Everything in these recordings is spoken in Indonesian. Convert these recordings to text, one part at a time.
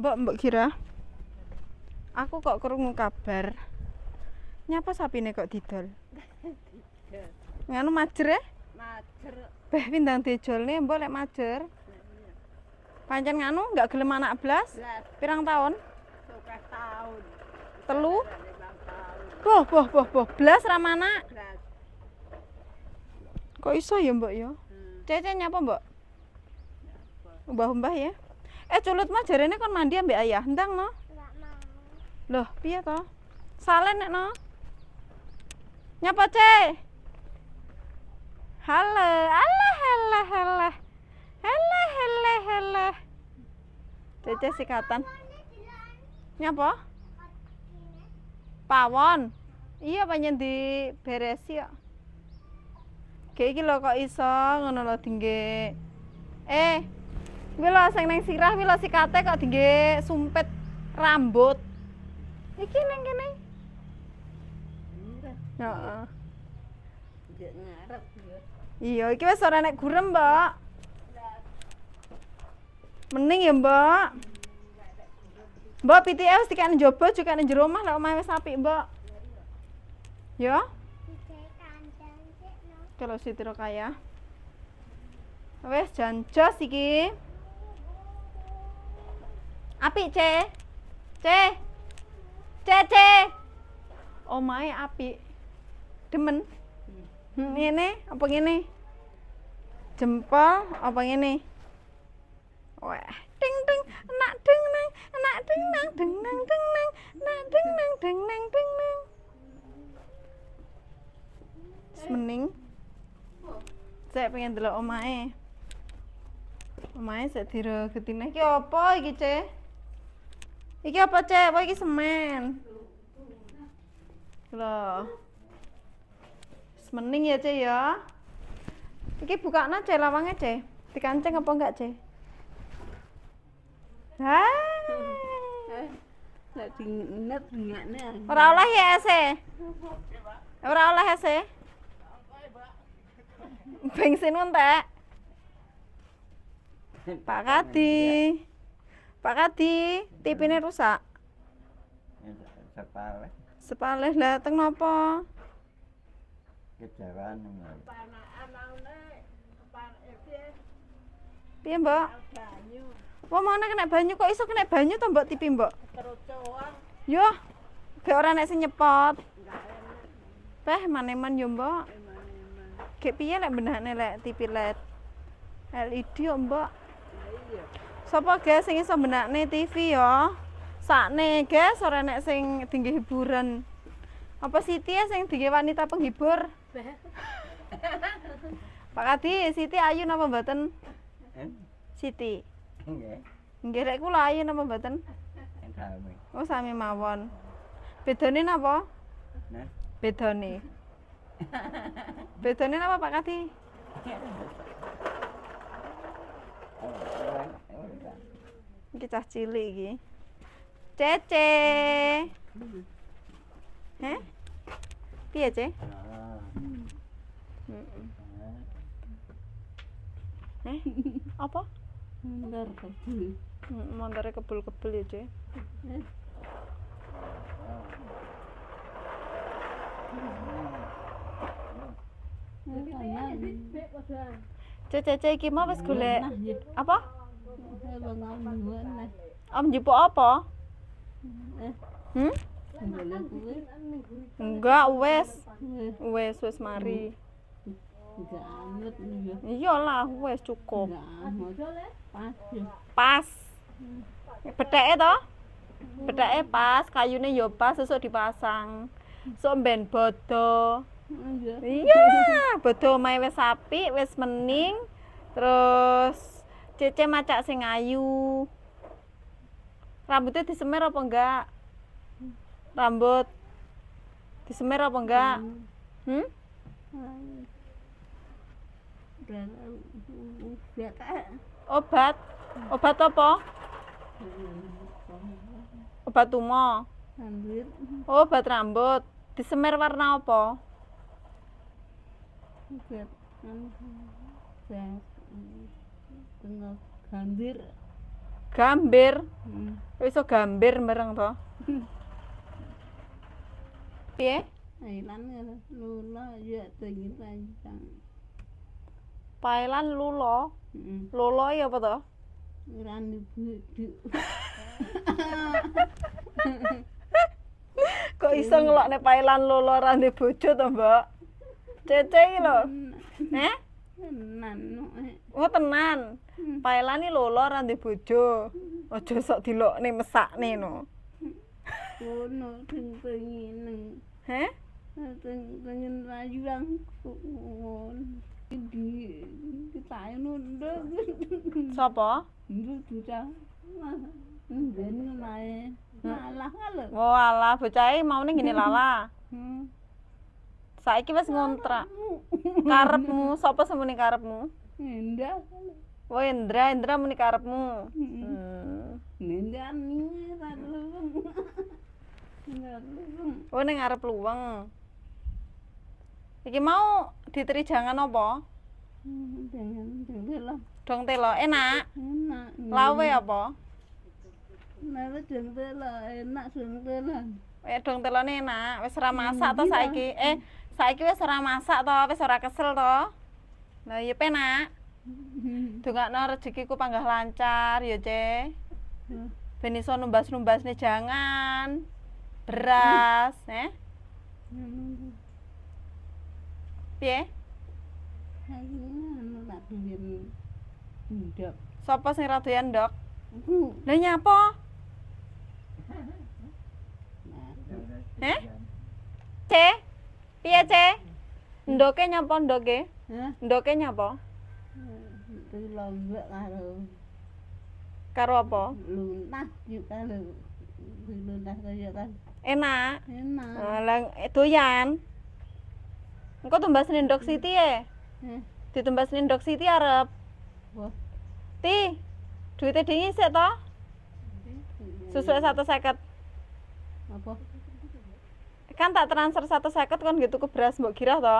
Mbok kira aku kok krungu kabar nyapa sapine kok didol. Nganu majer e? Majer. Beh pindang dijolne mbok lek majer. Pancen nganu enggak gelem anak blas? Pirang tahun? 12 tahun. Telu? 5 tahun. Boh, blas ra manak. Blas. Kok iso ya mbok ya? Cece nyapa mbok? Umbah-umbah ya. Culut mah jarene kon mandi ambek ayah, ndang no? Enggak mau. Loh, piye to? Salen nek no? Nyapa, Ce? Halo, alah. Halah. Cece sikatan. Nyapa? Pawon. Iya pancen diberesi kok. Kayak iki lho kok iso ngono lho dingge. Kuwi lho sing ning sirah kuwi lho sikate kok dingge sumpit rambut. Iki ning kene. Heeh. Ndek ngarep ya. Iya, iki wis ora nek gurem, Mbak. Mending ya, Mbak. Mbak PTL wis dikane njaba juga ning jero omah lek omahe wis apik, Mbak. Ya? Dijahit kandang sik no. Kalau Siti Rokaya. Wes janjos iki. Apik, Ce. Ce. Omahe apik. Demen. Ngene apa ngene? Jempol apa ngene? Wah, ding enak ding nang, ding nang. Semening. Saya pengen delok omahe. Omahe sik diregetine. Iki apa iki, Ce? Iki apa, Ce? Apa iki semen? Loh. Semening ya, Ce ya. Iki bukakna, Ce, lawange, Ce. Dikancing apa enggak, Ce? Nek dinet ngene. Ora oleh ya, Se. Ora oleh, Se. Bensin entek. Pak Kadi, tipine rusak. Sepaleh lah teng napa? Kejaran Piye, Mbak? Banyu. Wah, mau kena banyu kok iso kena banyu to, Mbak, tipi, Mbak? Kerocoan. Yo, gak ora nek sing nyepot. Teh maneman yo, Mbak. Gek piye lek benahne lek TV LED? LED yo, Mbak. Iya. Sapa guys sing iso benakne TV yo? Sakne guys ora nek sing dingge hiburan. Apa Siti ya sing dingge wanita penghibur? Pak Kadi, Siti ayu napa mboten? Siti. nggih, Nggih rek kula ayu napa mboten? sami. Oh sami mawon. Bedane napa? Nah, Bedane. Bedane napa Pak Kadi? Iki cah cilik iki. Cece. Heh? Piye, Ce? Apa? Ndar kebul. Montore kebul-kebul ya, Ce. Cece iki mau wis golek apa? Om njupuk apa? Enggak, wes mari. Enggak anget ya. Iyalah, wes cukup. Enggak anget. Pas ya. Pas. Betheke to? Betheke pas, kayune ya pas sesuk dipasang. Sok ben bodo. Iya, bodo omahe wis apik, wis mening. Terus Cece macak sing ayu. Rambutnya disemir apa enggak? Rambut disemir apa enggak? Obat. Obat apa? Obat tumo. Oh, obat rambut. Disemir warna apa? Tengah gandir. Gambir. Hmm. Iso gambir bareng to. Piye? Thailand lula ya tinggi panjang. Thailand lulo. Hmm. Lolo ya apa to? Rani budu. Kok iso ngelokne Thailand lulo rande bojo to, Mbak? Cece iki lho. Eh? Nanu Oh tenan. Thailand iki lulo rande bojo. Aja sok dilokne mesakne no. kono sing pengen Heh? pengen rayuang di kita nunduk Sapa? nunduk sudah ben nae malah lho Oh alah bocah e maune ngene lala. hmm. Saiki wis ngontrak. Karepmu sapa semene karepmu? Indah Oh Indra muni karepmu. Indah nih ralung ralung Oh ning ngarep luweng. Iki mau diteri jangan apa? jangan lah Dong telo enak. enak Lawe apa? Nah, jangan enak jangan Dong telone enak. Wis ora masak to saiki. Saiki wis ora masak to, wis ora kesel to. Lah ya penak. Dongakno rezekiku panggah lancar ya, Ce. Ben iso numbas-numbasne jangan. Beras, Piye? anu tak duwen ndok Sapa sing ra doyan ndok? aku Lah nyapa? Heh? Ce? Piye, Ce? Ndoke nyapa ndoke? hah Ndoke nyapa? itu lombok Karo apa? lunas juga lho lunas kaya kan Enak. enak Lah doyan. Engko tumbasne ndok Siti e. Ditumbasne ndok Siti arep. wah Ti. Duite dingin sik to? Susuke 150. apa Kan tak transfer 150 kon nggih tuku beras mbok girah to?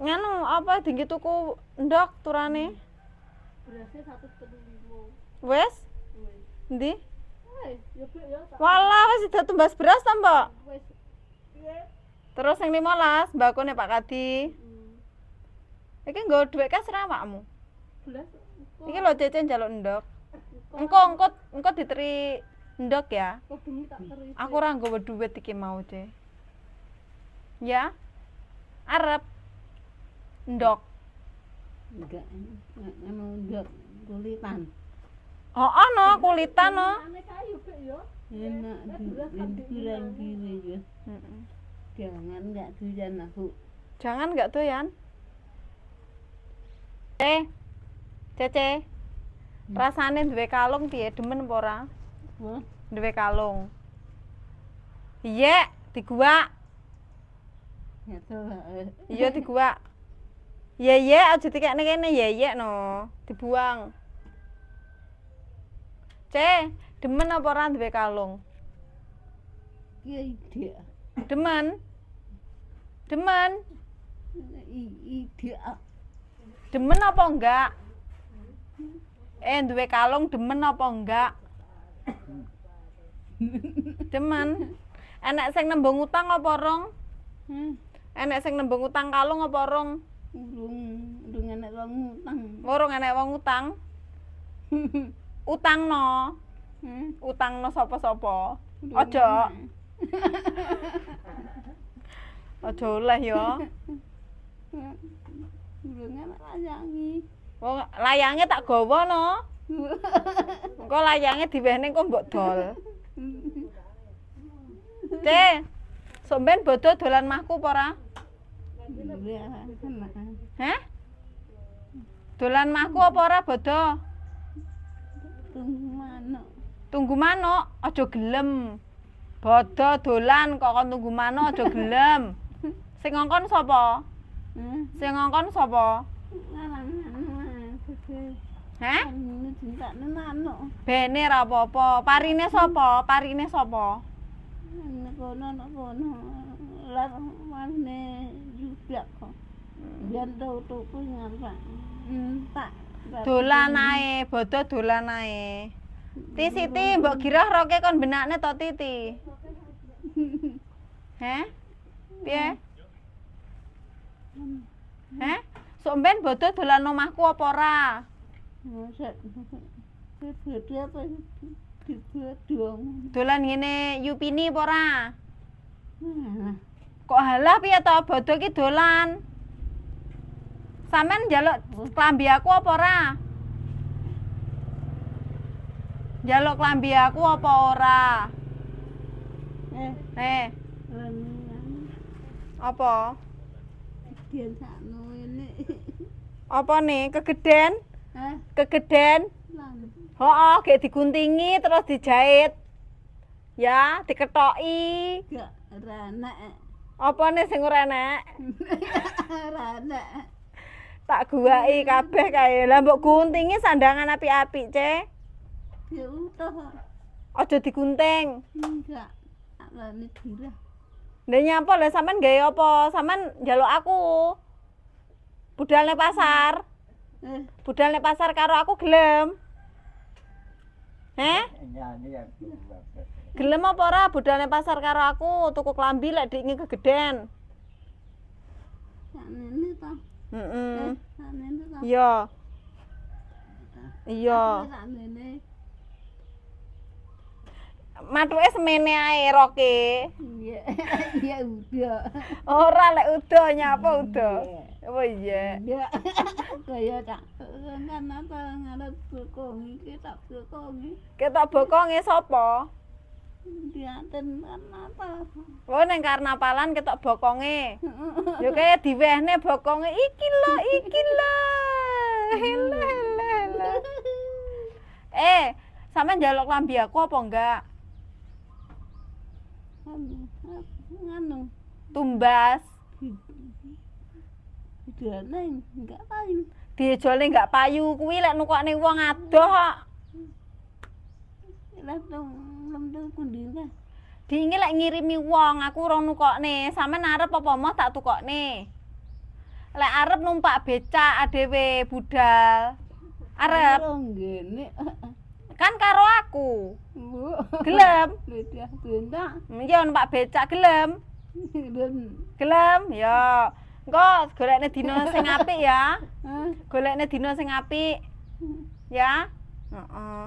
Nganu apa dinggi tuku ndok turane? berasnya 1,5 Wes? Endi? ya ya Walah wis udah tumbas beras to, Mbok? wis Terus yang 15 mbakune Pak Kadi. Iki nggo dhuwit kas awakmu. belas Iki lho Cece njaluk ndok. Engko diteri ndok ya. kok bengi tak terus Aku ora nggawa dhuwit iki mau, Ce. Ya. Arep ndok. enggak anu ndok kulitan Oh, ana kulitan no. ane kayu Pak ya enak kurang kiri ya jangan enggak doyan aku Jangan enggak doyan. Cece. Rasane duwe kalung piye? Demen apa ora? wah Duwe kalung. Iya, diguak. ya tuh Iya diguak. Iya, aja dikekne kene iya no. Dibuang. Demen apa ora duwe kalung? ya ide Demen. ide Demen apa enggak? Duwe kalung demen apa enggak? Demen. Enek sing nembung utang apa rong? Enek sing nembung utang kalung apa rong? urung enek wong utang Urung enek wong utang. Utangno. Utangno sapa-sapa. Aja. Aja oleh ya. urung enek layangi Wong layange tak gawa no. Engko layange diwehne engko mbok dol. Somben bodo dolan mahku apa ora? iya enak Heh? Dolan mahku apa ora bodo? tunggu manuk Tunggu manuk, aja gelem. Bodo dolan kok kon tunggu manuk aja gelem. Sing ngongkon sapa? Sing ngongkon sapa? Heh? Ini cinta manuk Bene ra apa-apa. Parine sapa? Parine sapa? kono lar warne juga kok biar tau tuku nyapa Pak. Dolan ae, bodo dolan ae. Ti Siti mbok girah roke kon benakne to Titi. Heh? Piye? Heh? Sok mben bodo dolan omahku apa ora? Masa beda apa dibodong. Dolan ngene Yupini apa ora? Nah, Kok halah piye to bodo ki dolan? Sampeyan njaluk klambi aku apa ora? Njaluk klambi aku apa ora? Eh, apa? dia sakno ini. Apa nih? Kegeden? Hah? Kegeden? Lan. Hooh, gek diguntingi terus dijahit. Ya, diketoki. Gak rana. Apa nih sing ora enek? Rana. Tak guwaki kabeh kae. Lah mbok guntingi sandangan apik-apik, Ce. Ya udah. Aja digunting. Enggak. Alane dirah. Lah nyapa lah sampean gawe apa? Sampean njaluk aku. Budal ning pasar. Budal ning pasar karo aku gelem. Heh? Nyanyi ya. Gelem apa ora budal ning pasar karo aku tuku klambi lek diingi kegeden. Saknene ta. Heeh. Saknene ta. Iya. Iya. Saknene. Mathuke semene ae roke. Iya. Ya udah. Ora lek udo nyapa udo. Oh iya. Ya. Kaya tak kan apa ngarep bokong iki tak bokongi. Ketok bokonge sapa? Dianten kan apa. Oh ning karnapalan ketok bokonge. Yo kaya diwehne bokonge iki lho, iki lho. Hele. Sampeyan njaluk klambi aku apa enggak? Nganu. Tumbas. Diane enggak payu. Diejole enggak payu kuwi lek nukokne wong adoh kok. Lah lem kundi lah. Diingi lek ngirimi wong aku ora nukokne. Sampeyan arep apa mau tak tukokne? Lek arep numpak becak adewe budal. Arep Ngene. kan karo aku. Bu. Gelem. Beda bentak. Iya numpak becak gelem. Gelem ya. Engko golekne dina sing apik ya. Golekne dina sing apik. Ya. Heeh.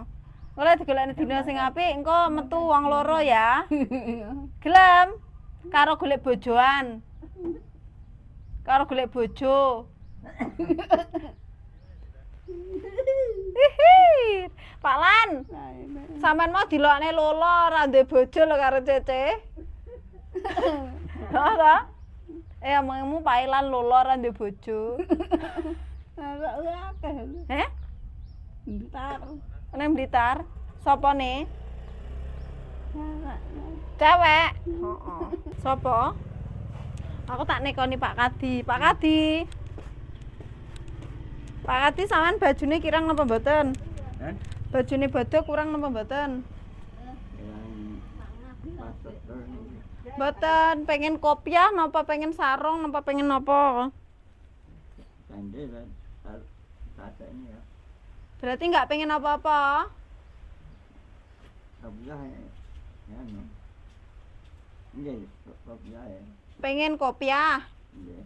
Oleh digolekne dina sing apik engko metu wong loro ya. Gelem. Karo golek bojoan. Karo golek bojo. Hihi. Pak Lan, sampean mau dilokne lolo ora duwe bojo lho karo Cece. Heeh ta? Omongmu Pak Lan lolo ora duwe bojo. Ora akeh. Heh? Bentar. Nang Blitar. Sopo ne? Cewek. Heeh. Sopo? Aku tak nekoni Pak Kadi. Pak Kadi. Pak Kadi sampean bajune kirang napa mboten? Hah? Bajune bodo kurang napa mboten? Masuk terus. Mboten, pengen kopiah napa pengen sarung napa pengen napa? Sandal dan ini ya. Berarti nggak pengen apa-apa? Kopiah ya. Anu. Nggih, kopiah ya. Pengen kopiah. Nggih.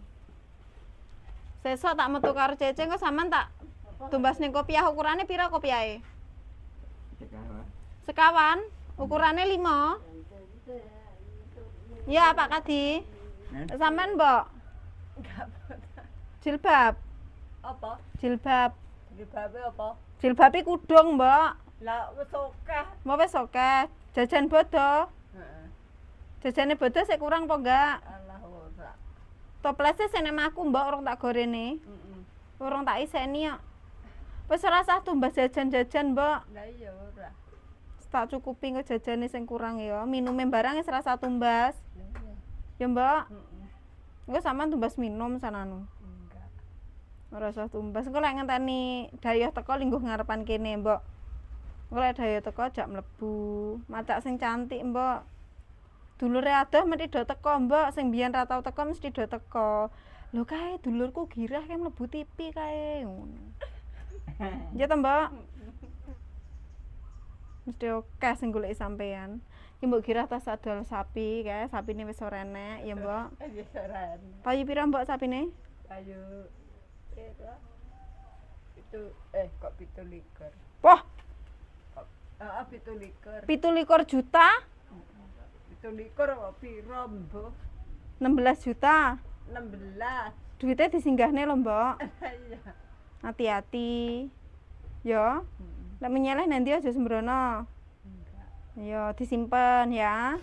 Sesuk tak metu karo Cece engko sampean tak tumbas ning kopiah ukurane pira kopiahe? Sekarang. Sekawan, ukurane 5. Ya, Pak Kadi. Sampean, Mbok? Jilbab. Apa? Jilbab. Jilbabe apa? Jilbabe kudung, Mbok. Lah wis akeh. Mbok wis akeh. Jajan bodo. Heeh. Jajane bodo sik kurang apa enggak? Alah ora. Toplese sing nang aku, Mbok, urung tak gorene. Heeh. Urung tak iseni kok. Wis ora usah tumbas jajan-jajan, Mbok. Lah iya ora. Tak cukupi kok jajane sing kurang ya. Minume barang wis ora usah tumbas. Lah iya. Ya, Mbok. Heeh. Engko sampean tumbas minum sananu. Enggak. Ora usah tumbas. Engko lek ngenteni dayoh teko lingguh ngarepan kene, Mbok. Engko lek dayoh teko jak mlebu. Macak sing cantik, Mbok. Dulure adoh mesti do teko, Mbok. Sing biyen ra tau teko mesti do teko. Lho kae dulurku girah kae mlebu TV kae ngono. Ya ta, Mbak? Mesti akeh sing goleki sampean. Ki mbok girah tas adol sapi kae, sapine wis ora enek ya, Mbak. Aja saran. Payu pira, Mbak, sapine? Ayo. Itu kok 17. Wah, Heeh, 17. 17 juta, 17 kok piro, Mbok? 16 juta. 16. Duitnya disinggahne lho, Mbak. Iya. Hati-hati. Ya. Lek menyeleh nanti aja sembrono. Enggak. Ya, disimpen ya.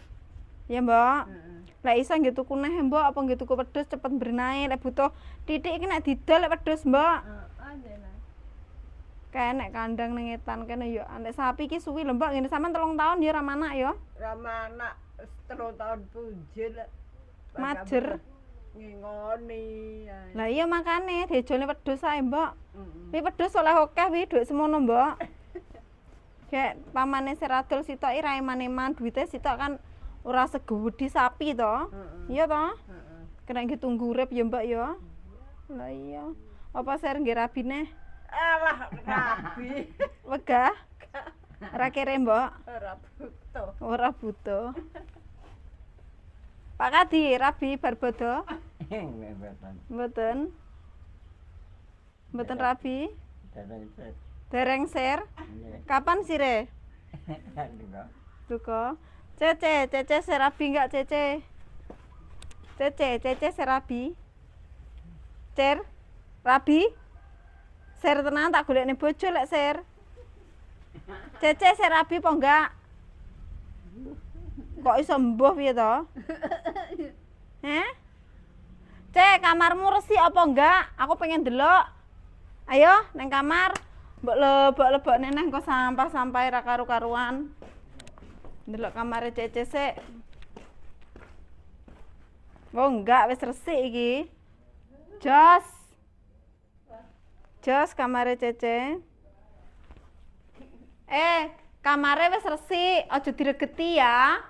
Ya, Mbak. Heeh. Lek iso nggih tuku neh, Mbak, apa nggih tuku wedhus cepet berenai. Lek butuh titik iki nek didol lek wedhus, Mbak. Aja nah. Kayak nek kandang ning etan kene ya. Nek sapi iki suwi lho, Mbak. Ngene sampean 3 tahun ya ra manak ya. Rama anak 3 tahun punjil. Majer. Ngingoni. Lah iya makane diajone wedhus ae, Mbak. Heeh. Wi wedhus oleh akeh wi dhuwit semono, Mbak. Kayak pamane seradol sitok ra eman-eman duwite sitok kan ora segede sapi to. Iya to? Heeh. Kena nggih tunggu urip ya, Mbak ya. Lah iya. Apa ser nggih rabine? Alah, rabi. Wegah? Ora kere, Mbak. Ora butuh. Ora butuh. Pak Kadi, rabi bar bodo? Bebetan. Mboten. Mboten rabi? Dari set. Dereng ser? Nggih. Kapan sire? Juga. Duko. Cece serabi enggak Cece? Cece serabi. Cer, rabi? Ser tenan tak golekne bojo lek ser. Cece serabi apa enggak? Kok iso mbuh piye to? Cek, kamarmu resik apa enggak? Aku pengen delok. Ayo, neng kamar. Mbok lebok-lebokne neh engko sampah-sampah ra karu-karuan. Ndelok kamare Cece sik. Oh enggak, wis resik iki. Jos. Jos kamare Cece. Kamare wis resik, aja diregeti ya.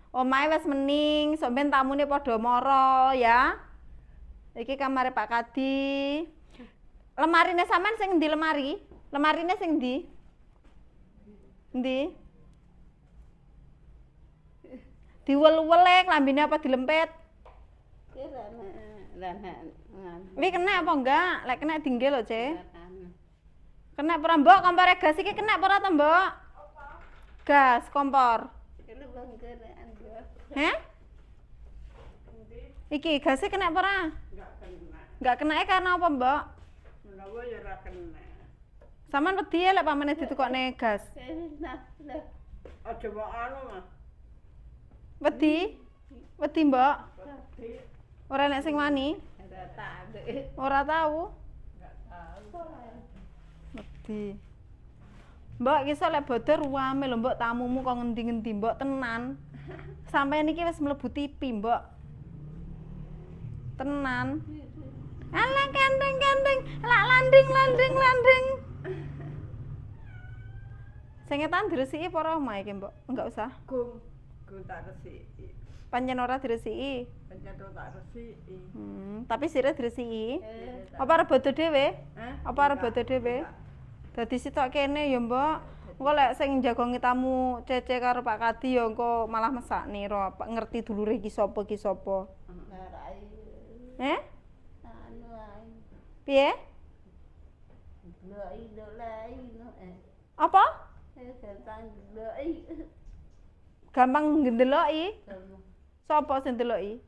Omahe wis mening, sok ben tamune padha mara ya. Iki kamare Pak Kadi. Lemarine sampean sing endi lemari? Lemarine sing endi? Endi? Diwel-wele klambine apa dilempit? Wi kena apa enggak? Lek kena dinggil lho, Ce. Kena apa ora, Mbok? Kompor gas iki kena apa ora to, Mbok? Gas kompor. Iki gasnya kena apa ora? Enggak kena karena apa, Mbok? Menawa ya ora kena. Saman wedi ya lek pamane ditukokne gas. Aja mbok anu mah. Wedi? Wedi, Mbok? Ora nek sing wani? Ora tahu. Wedi. Mbok iso lek bodho ruame lho, Mbok, tamumu kok ngendi-ngendi, Mbok, tenan. Sampeyan iki wis mlebu TV, Mbok. Tenan. Alah kandeng-kandeng, lak landing. Sing etan diresiki apa ora omahe iki, Mbok? Enggak usah. Gung tak resiki. Pancen ora diresiki. Pancen tak resiki. Tapi sire diresiki. Apa arep bodho dhewe? Apa arep bodho dhewe? Dadi sitok kene ya, Mbok. Engko lek sing jagongi tamu Cece karo Pak Kadi ya engko malah mesakne ro, ngerti dulure iki sapa iki sapa. Piye? Apa? Gampang ngendeloki. Sapa sing ndeloki?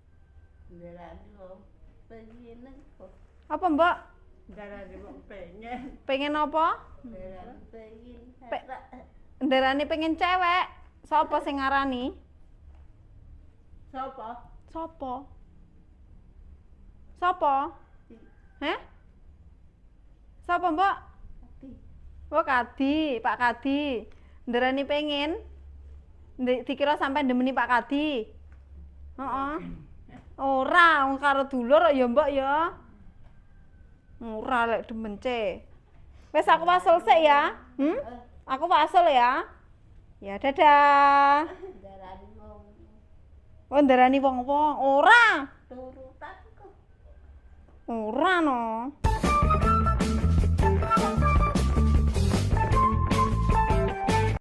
Apa, Mbok? Darane wong pengen. Pengen apa? Ndarane pengen cewek. Sapa sing ngarani? Sapa? Sapa? Sapa? Sapa, Mbok? Oh, Kadi, Pak Kadi. Ndarani pengen? Dikira sampai demeni Pak Kadi. Heeh. Ora, wong karo dulur ya, Mbok ya. Ora lek demen ce. Wes aku wasul sik ya. Aku wasul ya. Ya dadah. Oh ndarani wong-wong. Ora. Ora no.